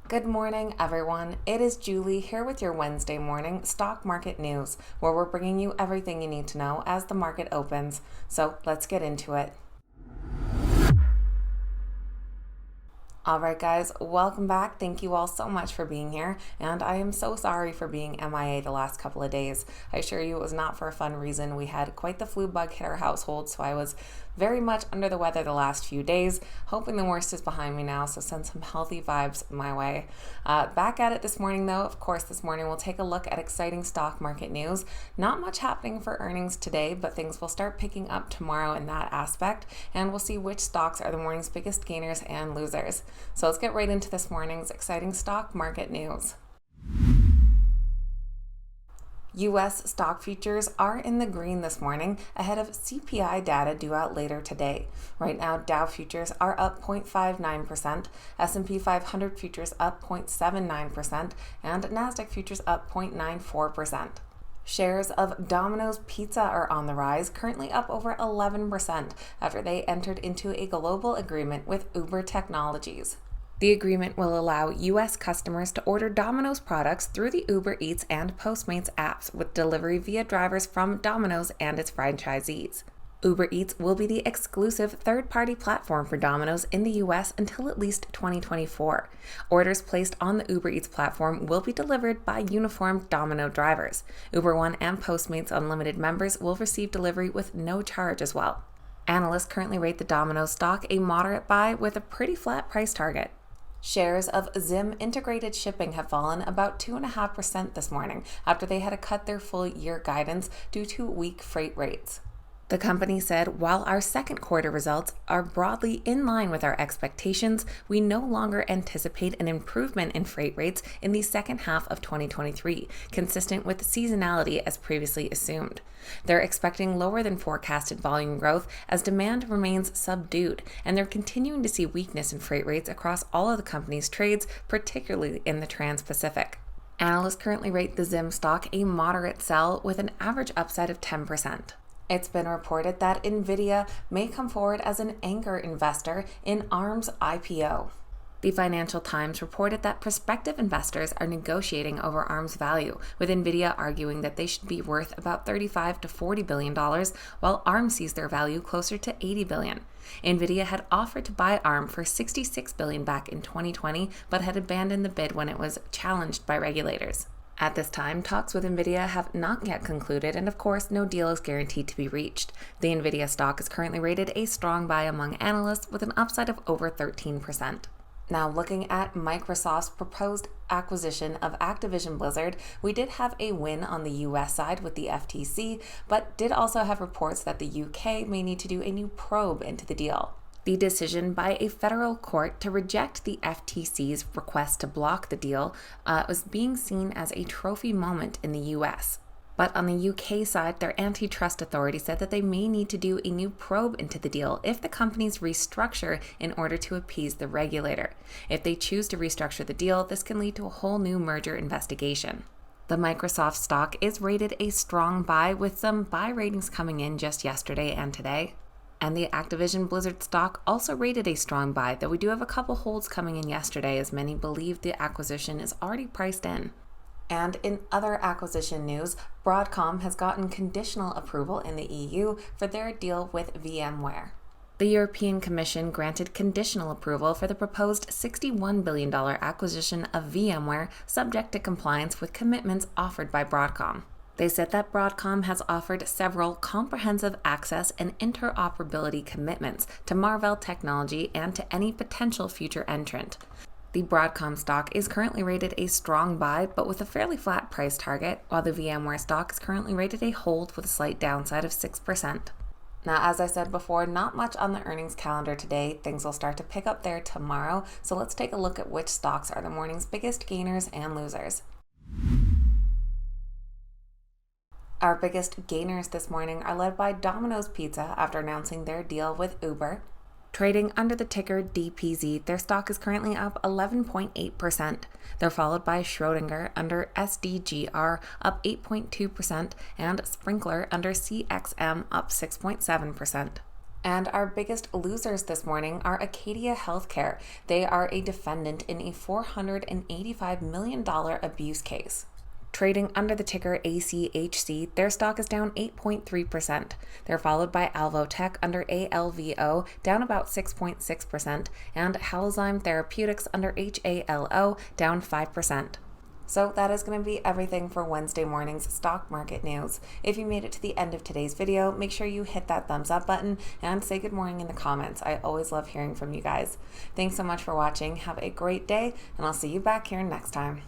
Good morning, everyone. It is Julie here with your Wednesday morning stock market news, where we're bringing you everything you need to know as the market opens. So let's get into it. All right, guys, welcome back. Thank you all so much for being here, and I am so sorry for being MIA the last couple of days. I assure you it was not for a fun reason. We had quite the flu bug hit our household, so I was very much under the weather the last few days, hoping the worst is behind me now, so send some healthy vibes my way. Back at it this morning, though. Of course, this morning we'll take a look at exciting stock market news. Not much happening for earnings today, but things will start picking up tomorrow in that aspect, and we'll see which stocks are the morning's biggest gainers and losers. So let's get right into this morning's exciting stock market news. U.S. stock futures are in the green this morning ahead of CPI data due out later today. Right now, Dow futures are up 0.59%, S&P 500 futures up 0.79%, and NASDAQ futures up 0.94%. Shares of Domino's Pizza are on the rise, currently up over 11% after they entered into a global agreement with Uber Technologies. The agreement will allow U.S. customers to order Domino's products through the Uber Eats and Postmates apps with delivery via drivers from Domino's and its franchisees. Uber Eats will be the exclusive third-party platform for Domino's in the U.S. until at least 2024. Orders placed on the Uber Eats platform will be delivered by uniformed Domino drivers. Uber One and Postmates Unlimited members will receive delivery with no charge as well. Analysts currently rate the Domino's stock a moderate buy with a pretty flat price target. Shares of ZIM Integrated Shipping have fallen about 2.5% this morning after they had to cut their full-year guidance due to weak freight rates. The company said, while our second quarter results are broadly in line with our expectations, we no longer anticipate an improvement in freight rates in the second half of 2023, consistent with seasonality as previously assumed. They're expecting lower than forecasted volume growth as demand remains subdued, and they're continuing to see weakness in freight rates across all of the company's trades, particularly in the Trans-Pacific. Analysts currently rate the ZIM stock a moderate sell with an average upside of 10%. It's been reported that Nvidia may come forward as an anchor investor in ARM's IPO. The Financial Times reported that prospective investors are negotiating over ARM's value, with Nvidia arguing that they should be worth about $35 to $40 billion, while ARM sees their value closer to $80 billion. Nvidia had offered to buy ARM for $66 billion back in 2020, but had abandoned the bid when it was challenged by regulators. At this time, talks with Nvidia have not yet concluded, and of course, no deal is guaranteed to be reached. The Nvidia stock is currently rated a strong buy among analysts with an upside of over 13%. Now, looking at Microsoft's proposed acquisition of Activision Blizzard, we did have a win on the US side with the FTC, but did also have reports that the UK may need to do a new probe into the deal. The decision by a federal court to reject the FTC's request to block the deal was being seen as a trophy moment in the US. But on the UK side, their antitrust authority said that they may need to do a new probe into the deal if the companies restructure in order to appease the regulator. If they choose to restructure the deal, this can lead to a whole new merger investigation. The Microsoft stock is rated a strong buy, with some buy ratings coming in just yesterday and today. And the Activision Blizzard stock also rated a strong buy, though we do have a couple holds coming in yesterday as many believe the acquisition is already priced in. And in other acquisition news, Broadcom has gotten conditional approval in the EU for their deal with VMware. The European Commission granted conditional approval for the proposed $61 billion acquisition of VMware, subject to compliance with commitments offered by Broadcom. They said that Broadcom has offered several comprehensive access and interoperability commitments to Marvell Technology and to any potential future entrant. The Broadcom stock is currently rated a strong buy, but with a fairly flat price target, while the VMware stock is currently rated a hold with a slight downside of 6%. Now, as I said before, not much on the earnings calendar today. Things will start to pick up there tomorrow, so let's take a look at which stocks are the morning's biggest gainers and losers. Our biggest gainers this morning are led by Domino's Pizza after announcing their deal with Uber. Trading under the ticker DPZ, their stock is currently up 11.8%. They're followed by Schrödinger under SDGR up 8.2% and Sprinkler under CXM up 6.7%. And our biggest losers this morning are Acadia Healthcare. They are a defendant in a $485 million abuse case. Trading under the ticker ACHC, their stock is down 8.3%. They're followed by Alvotech under ALVO, down about 6.6%, and Halozyme Therapeutics under HALO, down 5%. So that is going to be everything for Wednesday morning's stock market news. If you made it to the end of today's video, make sure you hit that thumbs up button and say good morning in the comments. I always love hearing from you guys. Thanks so much for watching. Have a great day, and I'll see you back here next time.